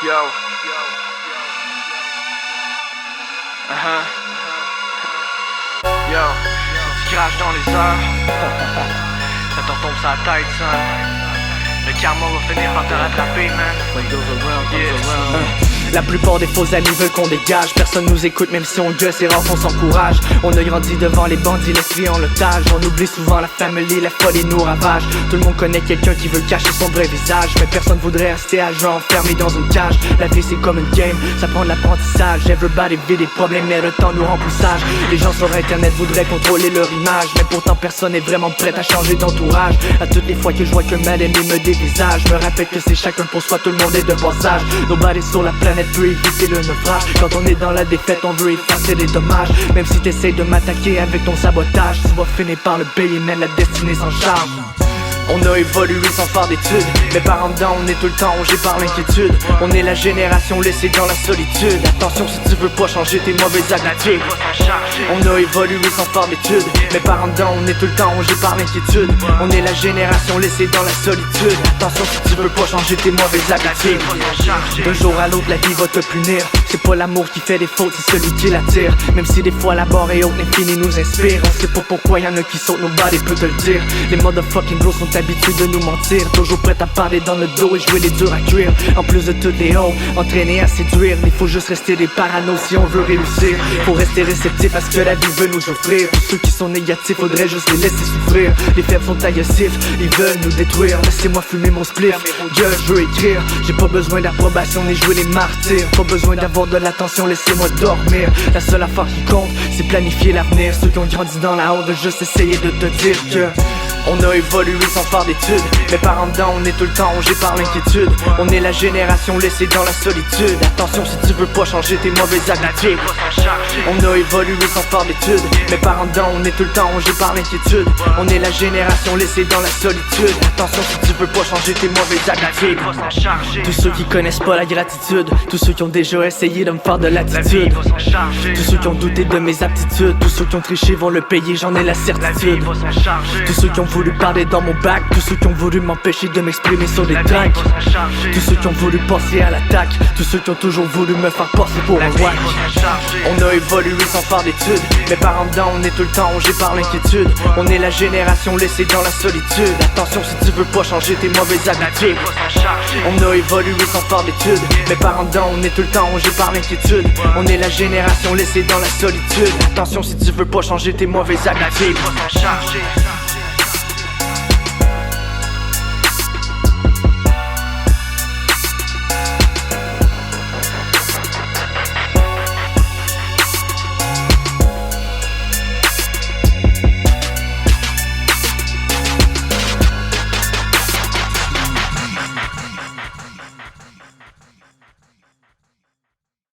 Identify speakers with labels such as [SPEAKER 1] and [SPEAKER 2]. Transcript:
[SPEAKER 1] Yo. Yo. Tu craches dans les airs. Ça te retombe sur la tête, son. Le karma va finir par te rattraper, man. What goes around, comes around.
[SPEAKER 2] La plupart des faux amis veulent qu'on dégage. Personne nous écoute même si on gueule, c'est rare qu'on s'encourage. On a grandi devant les bandits, l'esprit en otage. On oublie souvent la famille, la folie nous ravage. Tout le monde connaît quelqu'un qui veut cacher son vrai visage, mais personne voudrait rester à jeun enfermé dans une cage. La vie c'est comme une game, ça prend de l'apprentissage. Everybody vit des problèmes mais le temps nous rend plus sages. Les gens sur internet voudraient contrôler leur image, mais pourtant personne n'est vraiment prêt à changer d'entourage. À toutes les fois que je vois qu'un mal aimé me dévisage, je me rappelle que c'est chacun pour soi, tout le monde est de passage. Nobody sur la planète peut éviter le naufrage. Quand on est dans la défaite, on veut effacer les dommages. Même si t'essayes de m'attaquer avec ton sabotage, tu vas finir par le payer, mais la destinée s'en charge. On a évolué sans faire d'études. Mes parents dedans, on est tout le temps rongé par l'inquiétude. On est la génération laissée dans la solitude. Attention si tu veux pas changer tes mauvaises habitudes. On a évolué sans faire d'études. Mes parents dedans, on est tout le temps rongé par l'inquiétude. On est la génération laissée dans la solitude. Attention si tu veux pas changer tes mauvaises habitudes. D'un jour à l'autre, la vie va te punir. C'est pas l'amour qui fait des fautes, c'est celui qui l'attire. Même si des fois la barre est haute, l'infini nous inspire. On sait pas pourquoi y'en a qui sautent, nobody peut te le dire. Les motherfucking bros sont habitués de nous mentir, toujours prêts à parler dans le dos et jouer les durs à cuire. En plus de toutes les hauts, entraînés à séduire. Il faut juste rester des paranos si on veut réussir. Faut rester réceptif à ce que la vie veut nous offrir. Pour ceux qui sont négatifs, faudrait juste les laisser souffrir. Les faibles sont agressifs, ils veulent nous détruire. Laissez-moi fumer mon spliff, je veux écrire. J'ai pas besoin d'approbation ni jouer les martyrs. Pas besoin d'avoir de l'attention, laissez-moi dormir. La seule affaire qui compte, c'est planifier l'avenir. Ceux qui ont grandi dans la honte veulent juste essayer de te dire que on a évolué sans faire d'études. Mes parents dedans, on est tout le temps rongé par l'inquiétude. On est la génération laissée dans la solitude. Attention si tu veux pas changer tes mauvaises habitudes. On a évolué sans faire d'études. Mes parents dedans, on est tout le temps rongé par l'inquiétude. On est la génération laissée dans la solitude. Attention si tu veux pas changer tes mauvaises habitudes. Tous ceux qui connaissent pas la gratitude, tous ceux qui ont déjà essayé de me faire de l'attitude, tous ceux qui ont douté de mes aptitudes, tous ceux qui ont triché vont le payer, j'en ai la certitude. Tous ceux qui ont voulu parler dans mon bac, tous ceux qui ont voulu m'empêcher de m'exprimer sur les tracks, tous ceux qui ont voulu passer à l'attaque, tous ceux qui ont toujours voulu me faire passer pour un wack. On a évolué sans faire d'études. Mes parents dedans, on est tout le temps rongé par l'inquiétude. On est la génération laissée dans la solitude. Attention si tu veux pas changer tes mauvaises habitudes. On a évolué sans faire d'études. Mes parents dedans, on est tout le temps rongé par l'inquiétude. On est la génération laissée dans la solitude. Attention si tu veux pas changer tes mauvaises habitudes.